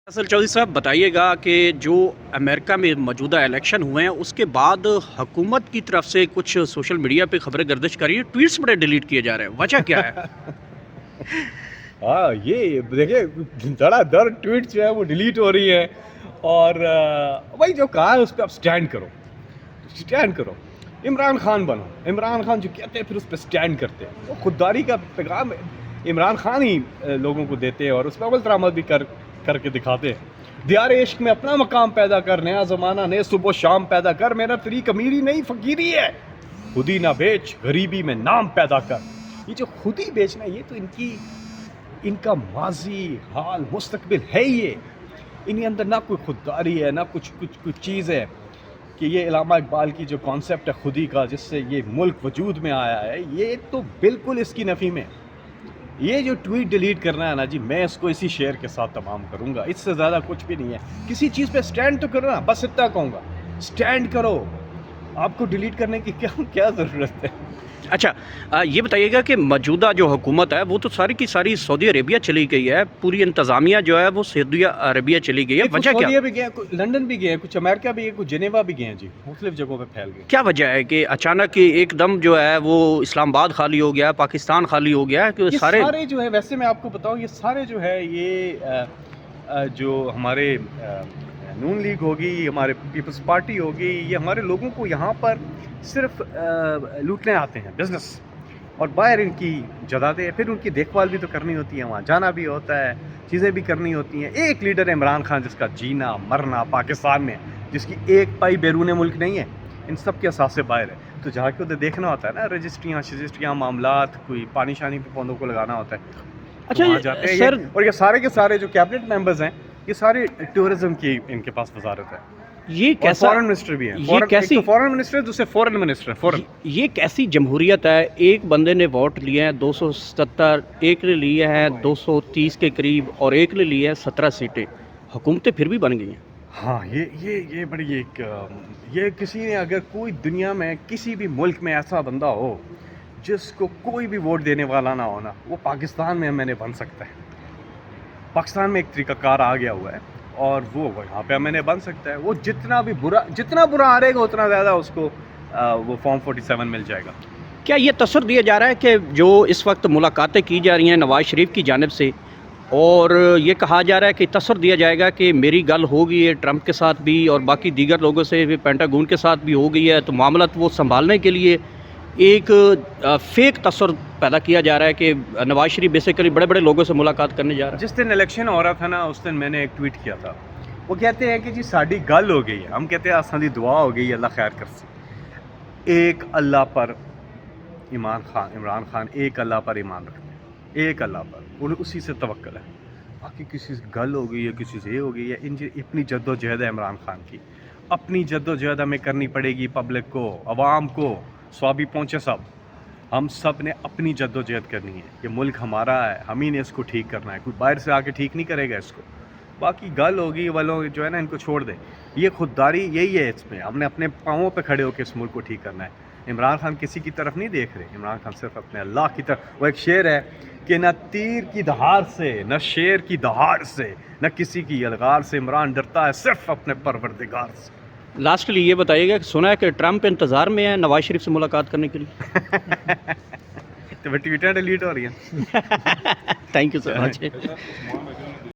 असल चौधरी साहब बताइए गा कि जो अमेरिका में मौजूदा इलेक्शन हुए हैं उसके बाद हुकूमत की तरफ से कुछ सोशल मीडिया पे खबरें गर्दिश कर रही हैं, ट्वीट्स बड़े डिलीट किए जा रहे हैं, वजह क्या है? हाँ, ये देखिए धड़ाधड़ ट्वीट जो है वो डिलीट हो रही है और वही जो कहा है उस पर आप स्टैंड करो। इमरान खान बनो, इमरान खान जो कहते हैं फिर उस पर स्टैंड करते हैं। वो खुददारी का पैगाम इमरान खान ही लोगों को देते हैं और उस पर अमल दरामद भी करके दिखाते हैं। दियार इश्क में अपना मकाम पैदा कर, नया ज़माना नए सुबह शाम पैदा कर, मेरा तरीक अमीरी नहीं फ़कीरी है, खुदी ना बेच गरीबी में नाम पैदा कर। ये जो खुदी बेचना ये तो इनका माजी हाल मुस्तकबिल है ही ये। इनके अंदर ना कोई खुददारी है ना कुछ चीज़ है कि ये इलामा इकबाल की जो कॉन्सेप्ट है खुदी का जिससे ये मुल्क वजूद में आया है, ये तो बिल्कुल इसकी नफ़ी में। ये जो ट्वीट डिलीट करना है ना जी, मैं इसको इसी शेयर के साथ तमाम करूँगा, इससे ज़्यादा कुछ भी नहीं है। किसी चीज़ पे स्टैंड तो करो ना, बस इतना कहूँगा, स्टैंड करो। आपको डिलीट करने की क्या ज़रूरत है? अच्छा, ये बताइएगा कि मौजूदा जो हुकूमत है वो तो सारी की सारी सऊदी अरेबिया चली गई है, पूरी इंतज़ामिया जो है वो सऊदी अरेबिया चली गई है, वजह क्या? सऊदीया भी गए, कुछ लंदन भी गए, कुछ अमेरिका भी गए, कुछ जेनेवा भी गए हैं जी, मुख्तलिफ जगहों पे फैल गए। क्या वजह है कि अचानक एकदम जो है वो इस्लामाबाद खाली हो गया, पाकिस्तान खाली हो गया कि ये सारे सारे जो है, वैसे मैं आपको बताऊं, ये सारे जो है ये जो हमारे नून लीग होगी, हमारे पीपल्स पार्टी होगी, ये हमारे लोगों को यहाँ पर सिर्फ लूटने आते हैं, बिजनेस, और बाहर इनकी जदादे, फिर उनकी देखभाल भी तो करनी होती है, वहाँ जाना भी होता है, चीज़ें भी करनी होती हैं। एक लीडर है इमरान खान जिसका जीना मरना पाकिस्तान में, जिसकी एक पाई बैरून मुल्क नहीं है, इन सब के असास से बाहर है। तो जाके उधर देखना होता है ना, रजिस्ट्रियाँ मामलात, कोई पानी शानी पे पौधों को लगाना होता है। अच्छा वहाँ जाते हैं सर, और ये सारे के सारे जो कैबिनेट मेंबर्स हैं, ये सारे टूरिज्म की इनके पास वजारत है। ये कैसा, फॉरेन मिनिस्टर भी है, ये कैसी, फॉरेन मिनिस्टर, दूसरे फॉरेन मिनिस्टर, फॉरेन। ये कैसी जमहूरियत है? एक बंदे ने वोट लिए हैं 277, एक ने लिए हैं 230 के करीब और एक ने लिए हैं 17 सीटें, हुकूमतें फिर भी बन गई हैं। हाँ, ये बड़ी एक ये किसी ने, अगर कोई दुनिया में किसी भी मुल्क में ऐसा बंदा हो जिसको कोई भी वोट देने वाला ना हो ना, वो पाकिस्तान में मैंने बन सकता है। पाकिस्तान में एक तरीक़ाकार आ गया हुआ है और वो यहाँ पे मैंने बन सकता है। वो जितना बुरा हारेगा उतना ज़्यादा उसको वो फॉर्म 47 मिल जाएगा। क्या ये तसर दिया जा रहा है कि जो इस वक्त मुलाकातें की जा रही हैं नवाज़ शरीफ की जानिब से, और ये कहा जा रहा है कि तसर दिया जाएगा कि मेरी गल हो गई है ट्रंप के साथ भी और बाकी दीगर लोगों से भी, पेंटागन के साथ भी हो गई है, तो मामला वो संभालने के लिए एक फेक तसर पैदा किया जा रहा है कि नवाज शरीफ बेसिकली बड़े बड़े लोगों से मुलाकात करने जा रहा है? जिस दिन इलेक्शन हो रहा था ना, उस दिन मैंने एक ट्वीट किया था। वो कहते हैं कि जी साड़ी गल हो गई है, हम कहते हैं असां दी दुआ हो गई, अल्लाह खैर कर सी। एक अल्लाह पर इमरान खान एक अल्लाह पर ईमान रखते हैं, एक अल्लाह पर, उन्हें उसी से तवक्कल है। बाकी किसी से गल हो गई है, किसी से ये हो गई है, अपनी जद्दोजहद है इमरान खान की, अपनी जद्दोजहद हमें करनी पड़ेगी, पब्लिक को, अवाम को, स्वाबी पहुँचे सब, हम सब ने अपनी जद्दोजहद करनी है। ये मुल्क हमारा है, हम ही ने इसको ठीक करना है, कोई बाहर से आके ठीक नहीं करेगा इसको। बाकी गल होगी वालों जो है ना, इनको छोड़ दे, ये खुददारी यही है इसमें। हमने अपने पाँवों पे खड़े होकर इस मुल्क को ठीक करना है। इमरान खान किसी की तरफ नहीं देख रहे, इमरान खान सिर्फ अपने अल्लाह की तरफ। वो एक शेर है कि न तीर की दहाड़ से, न शेर की दहाड़ से, न किसी की यलगार से, इमरान डरता है सिर्फ अपने परवरदिगार से। लास्टली ये बताइएगा कि सुना है कि ट्रंप इंतज़ार में है नवाज शरीफ से मुलाकात करने के लिए। तो ट्विटर डिलीट हो रही है। Thank you so much.